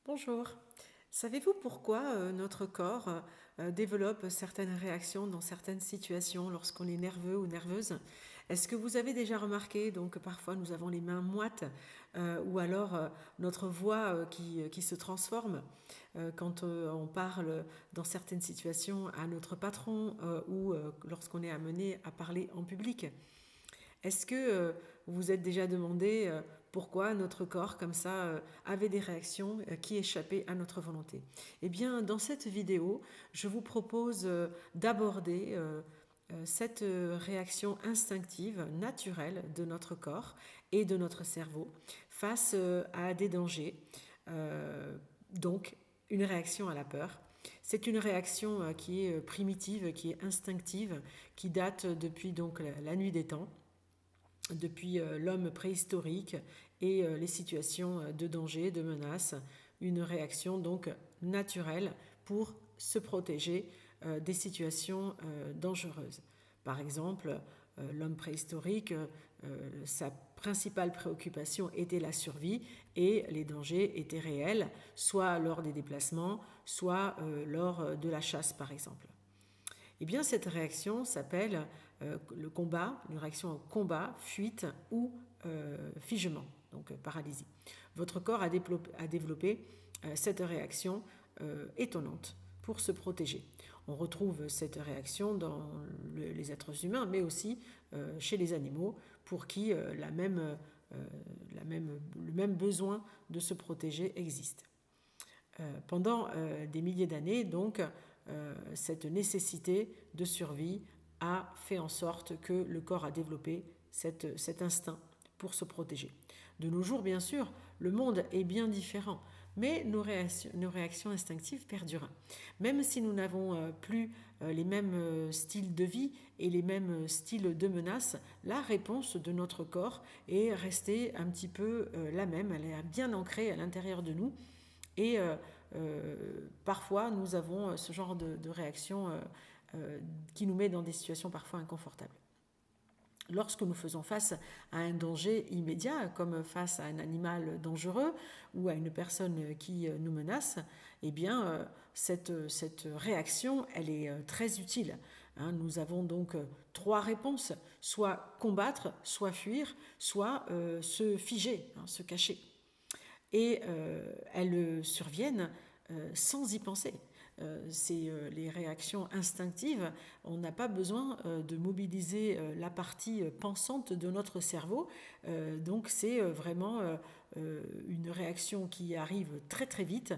Bonjour. Savez-vous pourquoi notre corps développe certaines réactions dans certaines situations lorsqu'on est nerveux ou nerveuse? Est-ce que vous avez déjà remarqué donc parfois nous avons les mains moites ou alors notre voix qui se transforme quand on parle dans certaines situations à notre patron ou lorsqu'on est amené à parler en public? Est-ce que vous vous êtes déjà demandé pourquoi notre corps, comme ça, avait des réactions qui échappaient à notre volonté? Eh bien, dans cette vidéo, je vous propose d'aborder cette réaction instinctive, naturelle de notre corps et de notre cerveau face à des dangers. Donc, une réaction à la peur. C'est une réaction qui est primitive, qui est instinctive, qui date depuis donc la nuit des temps, depuis l'homme préhistorique et les situations de danger, de menace, une réaction donc naturelle pour se protéger des situations dangereuses. Par exemple, l'homme préhistorique, sa principale préoccupation était la survie et les dangers étaient réels, soit lors des déplacements, soit lors de la chasse par exemple. Eh bien, cette réaction s'appelle le combat, une réaction au combat, fuite ou figement, donc paralysie. Votre corps a développé cette réaction étonnante pour se protéger. On retrouve cette réaction dans les êtres humains, mais aussi chez les animaux, pour qui le même besoin de se protéger existe. Pendant des milliers d'années, donc, cette nécessité de survie a fait en sorte que le corps a développé cet instinct pour se protéger. De nos jours, bien sûr, le monde est bien différent, mais nos réactions instinctives perdurent. Même si nous n'avons plus les mêmes styles de vie et les mêmes styles de menace, la réponse de notre corps est restée un petit peu la même, elle est bien ancrée à l'intérieur de nous. Et parfois, nous avons ce genre de réaction qui nous met dans des situations parfois inconfortables. Lorsque nous faisons face à un danger immédiat, comme face à un animal dangereux ou à une personne qui nous menace, eh bien, cette réaction, elle est très utile. Nous avons donc trois réponses, soit combattre, soit fuir, soit se figer, se cacher. Et elles surviennent sans y penser. C'est les réactions instinctives. On n'a pas besoin de mobiliser la partie pensante de notre cerveau. Donc c'est vraiment une réaction qui arrive très très vite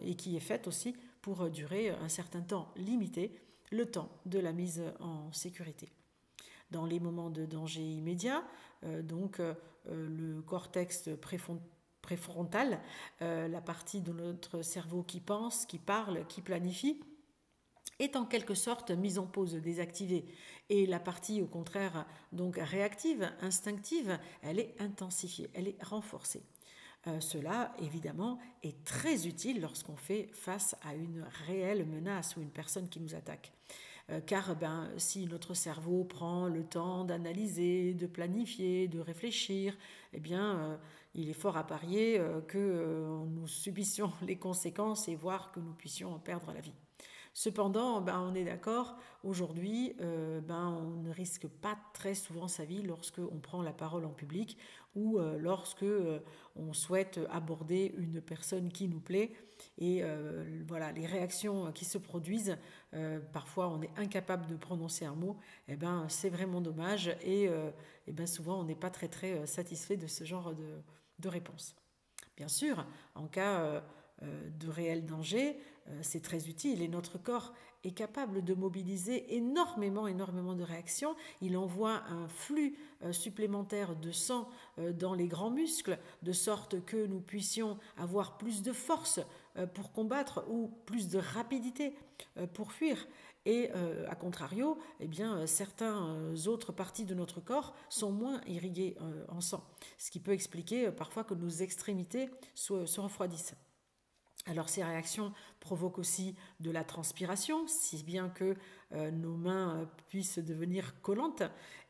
et qui est faite aussi pour durer un certain temps limité, le temps de la mise en sécurité. Dans les moments de danger immédiat, le cortex préfrontale, la partie de notre cerveau qui pense, qui parle, qui planifie, est en quelque sorte mise en pause, désactivée. Et la partie, au contraire, donc réactive, instinctive, elle est intensifiée, elle est renforcée. Cela, évidemment, est très utile lorsqu'on fait face à une réelle menace ou une personne qui nous attaque. Car si notre cerveau prend le temps d'analyser, de planifier, de réfléchir, eh bien, il est fort à parier que nous subissions les conséquences et voire que nous puissions en perdre la vie. Cependant, on est d'accord, aujourd'hui, on ne risque pas très souvent sa vie lorsqu'on prend la parole en public ou lorsque on souhaite aborder une personne qui nous plaît. Et voilà, les réactions qui se produisent, parfois on est incapable de prononcer un mot, c'est vraiment dommage et souvent on n'est pas très très satisfait de ce genre de réponse. Bien sûr, en cas de réel danger, c'est très utile et notre corps est capable de mobiliser énormément de réactions. Il envoie un flux supplémentaire de sang dans les grands muscles, de sorte que nous puissions avoir plus de force pour combattre ou plus de rapidité pour fuir. Et à contrario, certaines autres parties de notre corps sont moins irriguées en sang, ce qui peut expliquer parfois que nos extrémités se refroidissent. Alors ces réactions provoquent aussi de la transpiration, si bien que nos mains puissent devenir collantes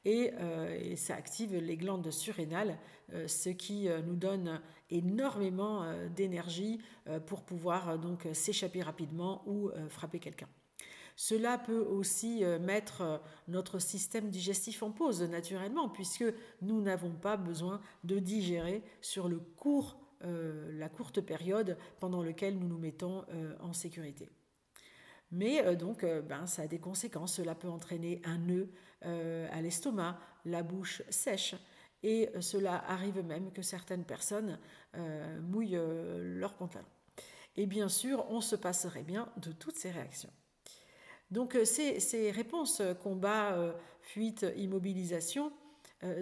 et ça active les glandes surrénales, ce qui nous donne énormément d'énergie pour pouvoir donc s'échapper rapidement ou frapper quelqu'un. Cela peut aussi mettre notre système digestif en pause naturellement, puisque nous n'avons pas besoin de digérer sur la courte période pendant laquelle nous nous mettons en sécurité. Mais donc, ça a des conséquences. Cela peut entraîner un nœud à l'estomac, la bouche sèche, et cela arrive même que certaines personnes mouillent leurs pantalons. Et bien sûr, on se passerait bien de toutes ces réactions. Donc ces réponses combat, fuite, immobilisation,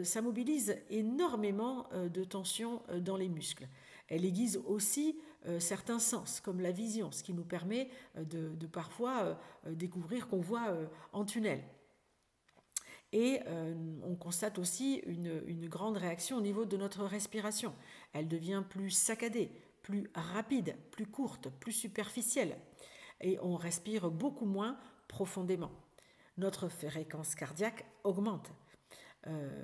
ça mobilise énormément de tensions dans les muscles. Elle aiguise aussi certains sens, comme la vision, ce qui nous permet de parfois découvrir qu'on voit en tunnel. Et on constate aussi une grande réaction au niveau de notre respiration. Elle devient plus saccadée, plus rapide, plus courte, plus superficielle. Et on respire beaucoup moins profondément. Notre fréquence cardiaque augmente.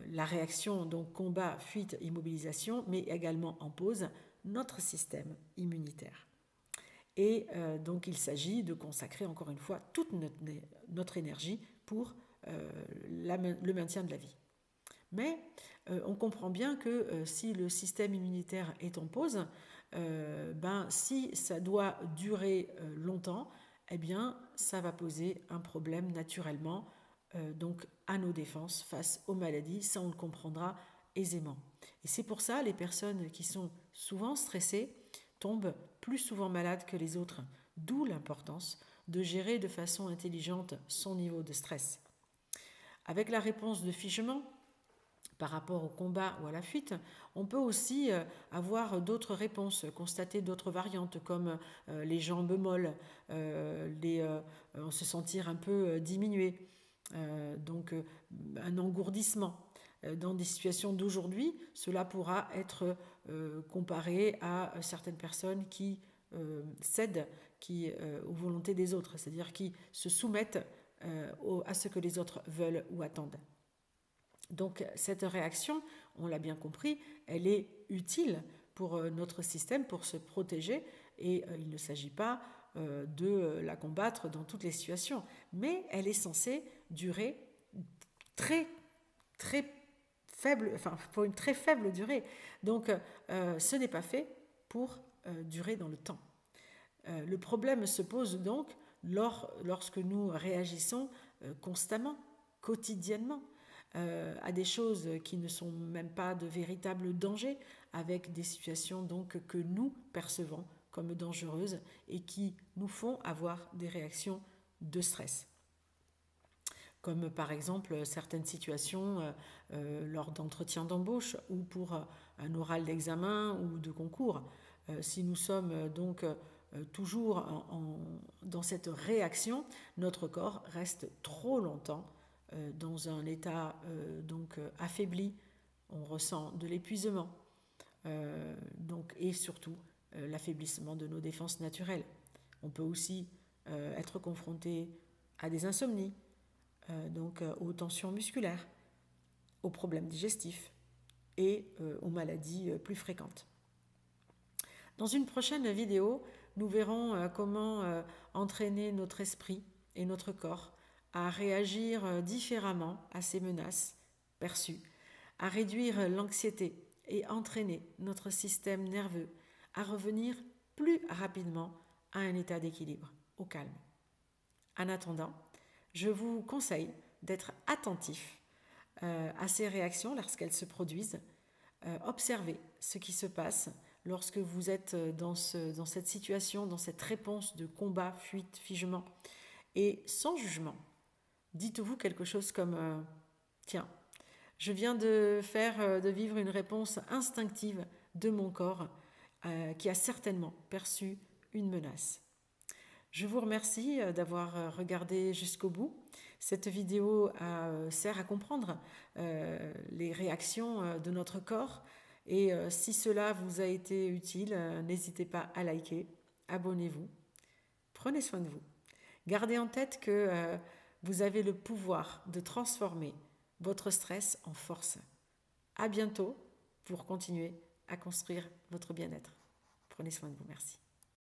La réaction donc combat, fuite, immobilisation met également en pause notre système immunitaire. Et donc il s'agit de consacrer encore une fois toute notre énergie pour le maintien de la vie. Mais on comprend bien que si le système immunitaire est en pause, si ça doit durer longtemps, eh bien, ça va poser un problème naturellement donc à nos défenses face aux maladies. Ça, on le comprendra aisément. Et c'est pour ça les personnes qui sont souvent stressées tombent plus souvent malades que les autres. D'où l'importance de gérer de façon intelligente son niveau de stress. Avec la réponse de figement, par rapport au combat ou à la fuite, on peut aussi avoir d'autres réponses, constater d'autres variantes comme les jambes molles, se sentir un peu diminué, donc un engourdissement. Dans des situations d'aujourd'hui, cela pourra être comparé à certaines personnes qui cèdent aux volontés des autres, c'est-à-dire qui se soumettent à ce que les autres veulent ou attendent. Donc cette réaction, on l'a bien compris, elle est utile pour notre système, pour se protéger, et il ne s'agit pas de la combattre dans toutes les situations, mais elle est censée durer très faible, pour une très faible durée. Donc ce n'est pas fait pour durer dans le temps. Le problème se pose donc lorsque nous réagissons constamment, quotidiennement, à des choses qui ne sont même pas de véritables dangers, avec des situations donc que nous percevons comme dangereuses et qui nous font avoir des réactions de stress. Comme par exemple certaines situations lors d'entretiens d'embauche ou pour un oral d'examen ou de concours. Si nous sommes donc toujours dans cette réaction, notre corps reste trop longtemps dans un état donc affaibli, on ressent de l'épuisement et surtout l'affaiblissement de nos défenses naturelles. On peut aussi être confronté à des insomnies, aux tensions musculaires, aux problèmes digestifs et aux maladies plus fréquentes. Dans une prochaine vidéo, nous verrons comment entraîner notre esprit et notre corps à réagir différemment à ces menaces perçues, à réduire l'anxiété et entraîner notre système nerveux à revenir plus rapidement à un état d'équilibre, au calme. En attendant, je vous conseille d'être attentif à ces réactions lorsqu'elles se produisent. Observez ce qui se passe lorsque vous êtes dans cette situation, dans cette réponse de combat, fuite, figement, et sans jugement. Dites-vous quelque chose comme tiens, je viens de vivre une réponse instinctive de mon corps qui a certainement perçu une menace. Je vous remercie d'avoir regardé jusqu'au bout. Cette vidéo sert à comprendre les réactions de notre corps et si cela vous a été utile, n'hésitez pas à liker, abonnez-vous, prenez soin de vous. Gardez en tête que vous avez le pouvoir de transformer votre stress en force. À bientôt pour continuer à construire votre bien-être. Prenez soin de vous, merci.